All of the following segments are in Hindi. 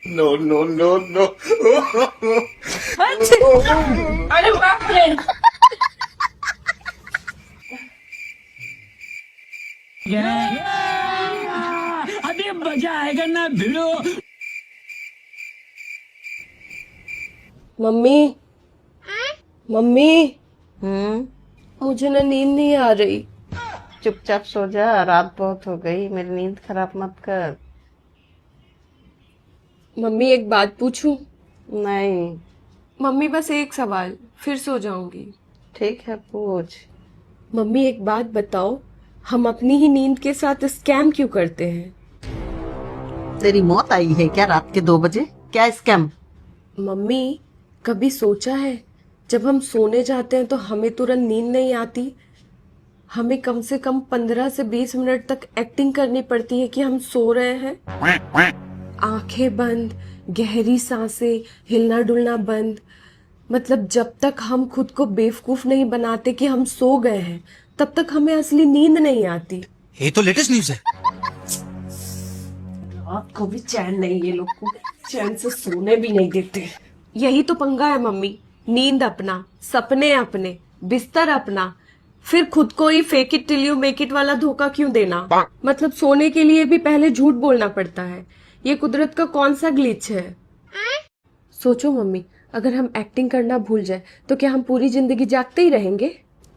No, no, no, no. अरे बाप रे। अभी मजा आएगा ना भिड़ो। मम्मी मम्मी मुझे ना नींद नहीं आ रही। चुपचाप सो जा, रात बहुत हो गई, मेरी नींद खराब मत कर। मम्मी एक बात पूछूं? नहीं। मम्मी बस एक सवाल, फिर सो जाऊंगी। ठीक है, पूछ। मम्मी एक बात बताओ, हम अपनी ही नींद के साथ स्कैम क्यों करते हैं? तेरी मौत आई है क्या रात के 2 बजे? क्या स्कैम? मम्मी कभी सोचा है जब हम सोने जाते हैं तो हमें तुरंत नींद नहीं आती, हमें कम से कम 15 से 20 मिनट तक एक्टिंग करनी पड़ती है कि हम सो रहे हैं। आंखें बंद, गहरी सांसें, हिलना डुलना बंद। मतलब जब तक हम खुद को बेवकूफ नहीं बनाते कि हम सो गए हैं तब तक हमें असली नींद नहीं आती। ये तो लेटेस्ट न्यूज़ है। रात को भी चैन नहीं, ये लोग को चैन से सोने भी नहीं देते। यही तो पंगा है मम्मी, नींद अपना, सपने अपने, बिस्तर अपना, फिर खुद को ही fake it till you make it वाला धोखा क्यों देना? मतलब सोने के लिए भी पहले झूठ बोलना पड़ता है। ये कुदरत का कौन सा ग्लिच है? सोचो मम्मी, अगर हम एक्टिंग करना भूल जाए तो क्या हम पूरी जिंदगी जागते ही रहेंगे?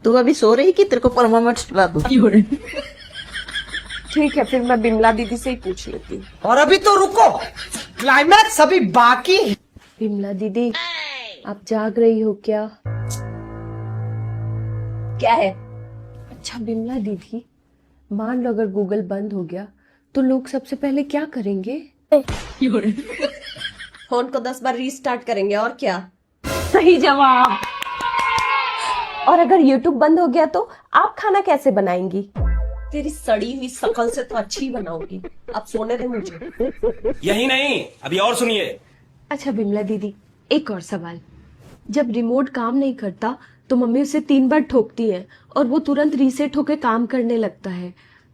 तू अभी सो रही कि तेरे को परमानेंट सुला दूं? ठीक है, फिर मैं बिमला दीदी से ही पूछ लेती हूँ। और अभी तो रुको, क्लाइमैक्स अभी बाकी है। बिमला दीदी, आप जाग रही हो क्या? क्या है? अच्छा बिमला दीदी, मान लो अगर गूगल बंद हो गया तो लोग सबसे पहले क्या करेंगे? फोन को 10 बार रीस्टार्ट करेंगे, और क्या? सही जवाब। और अगर यूट्यूब बंद हो गया तो आप खाना कैसे बनाएंगी? तेरी सड़ी हुई शकल से तो अच्छी ही बनाऊंगी। अब सोने दे मुझे। यही नहीं, अभी और सुनिए। अच्छा बिमला दीदी, एक और सवाल। जब रिमोट काम नहीं करता तो मम्मी उसे 3 बार ठोकती है और वो तुरंत रीसेट होकर काम करने लगता है।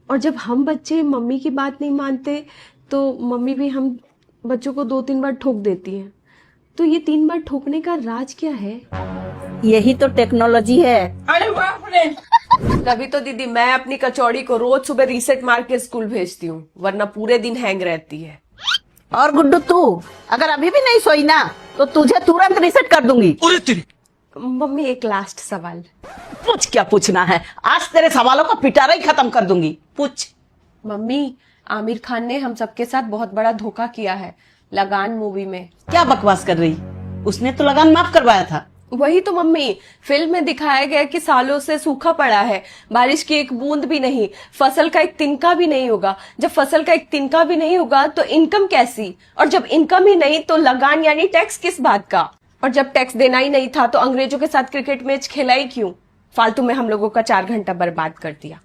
और जब हम बच्चे मम्मी की बात नहीं मानते तो मम्मी भी हम बच्चों को 2-3 बार ठोक देती हैं। तो ये 3 बार ठोकने का राज क्या है? यही तो टेक्नोलॉजी है। अरे बाप रे। तभी तो दीदी मैं अपनी कचौड़ी को रोज सुबह रीसेट मार के स्कूल भेजती हूँ, वरना पूरे दिन हैंग रहती है। और गुड्डू, तू अगर अभी भी नहीं सोई ना तो तुझे तुरंत रीसेट कर दूंगी। मम्मी एक लास्ट सवाल। पूछ, क्या पूछना है? आज तेरे सवालों का पिटारा ही खत्म कर दूंगी। पूछ। मम्मी, आमिर खान ने हम सबके साथ बहुत बड़ा धोखा किया है लगान मूवी में। क्या बकवास कर रही? उसने तो लगान माफ करवाया था। वही तो मम्मी, फिल्म में दिखाया गया कि सालों से सूखा पड़ा है, बारिश की एक बूंद भी नहीं, फसल का एक तिनका भी नहीं होगा। जब फसल का एक तिनका भी नहीं होगा तो इनकम कैसी? और जब इनकम ही नहीं तो लगान यानी टैक्स किस बात का? और जब टैक्स देना ही नहीं था तो अंग्रेजों के साथ क्रिकेट मैच खेला ही क्यों? फालतू में हम लोगों का 4 घंटा बर्बाद कर दिया।